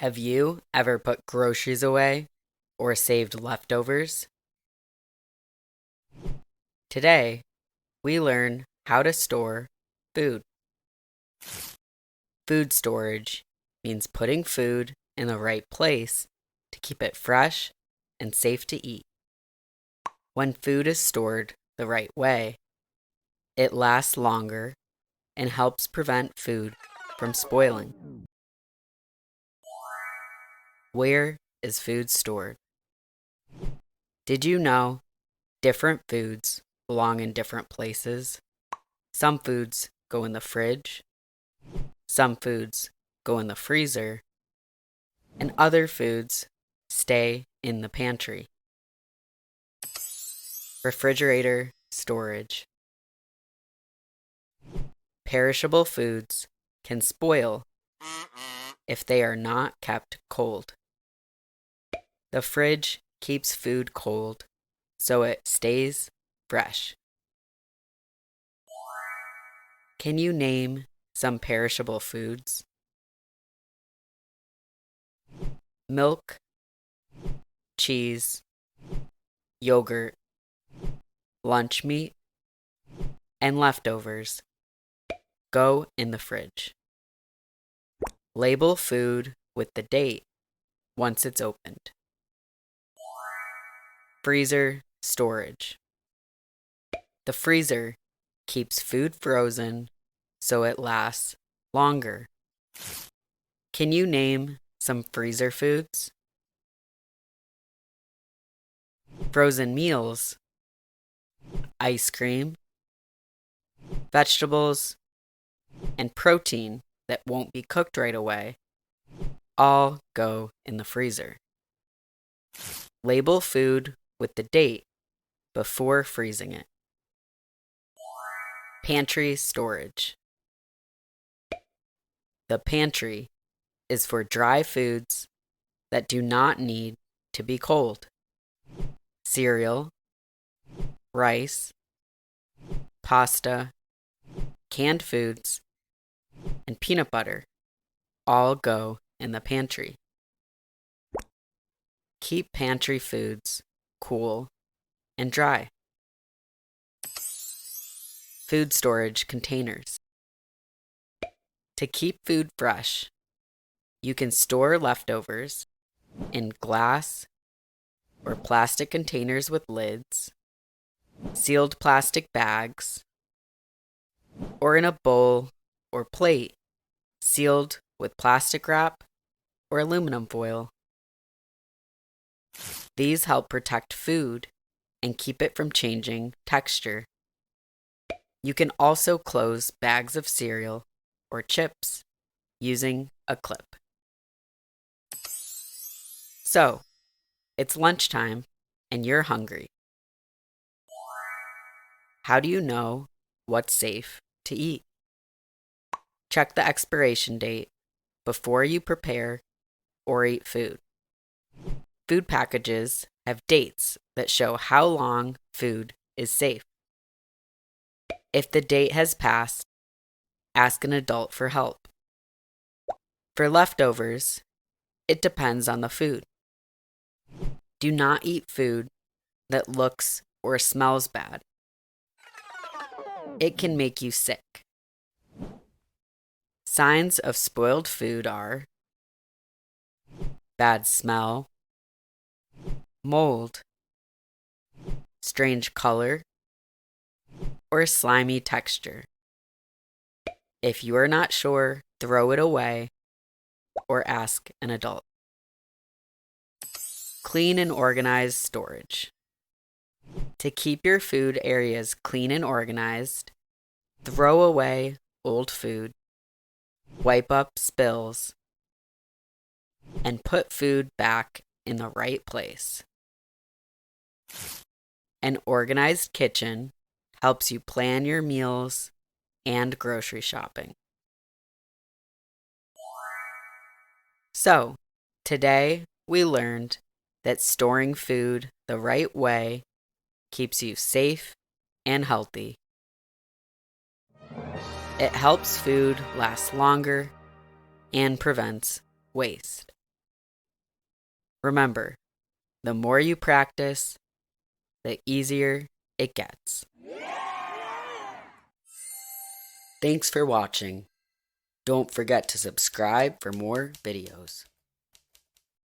Have you ever put groceries away or saved leftovers? Today, we learn how to store food. Food storage means putting food in the right place to keep it fresh and safe to eat. When food is stored the right way, it lasts longer and helps prevent food from spoiling. Where is food stored? Did you know different foods belong in different places? Some foods go in the fridge, some foods go in the freezer, and other foods stay in the pantry. Refrigerator storage. Perishable foods can spoil if they are not kept cold. The fridge keeps food cold so it stays fresh. Can you name some perishable foods? Milk, cheese, yogurt, lunch meat, and leftovers go in the fridge. Label food with the date once it's opened. Freezer storage. The freezer keeps food frozen so it lasts longer. Can you name some freezer foods? Frozen meals, ice cream, vegetables, and protein that won't be cooked right away all go in the freezer. Label food with the date before freezing it. Pantry storage. The pantry is for dry foods that do not need to be cold. Cereal, rice, pasta, canned foods, and peanut butter all go in the pantry. Keep pantry foods cool and dry. Food storage containers. To keep food fresh, you can store leftovers in glass or plastic containers with lids, sealed plastic bags, or in a bowl or plate sealed with plastic wrap or aluminum foil. These help protect food and keep it from changing texture. You can also close bags of cereal or chips using a clip. So, it's lunchtime and you're hungry. How do you know what's safe to eat? Check the expiration date before you prepare or eat food. Food packages have dates that show how long food is safe. If the date has passed, ask an adult for help. For leftovers, it depends on the food. Do not eat food that looks or smells bad. It can make you sick. Signs of spoiled food are bad smell, mold, strange color, or slimy texture. If you are not sure, throw it away or ask an adult. Clean and organized storage. To keep your food areas clean and organized, throw away old food, wipe up spills, and put food back in the right place. An organized kitchen helps you plan your meals and grocery shopping. So, today we learned that storing food the right way keeps you safe and healthy. It helps food last longer and prevents waste. Remember, the more you practice, the easier it gets. Thanks for watching. Don't forget to subscribe for more videos.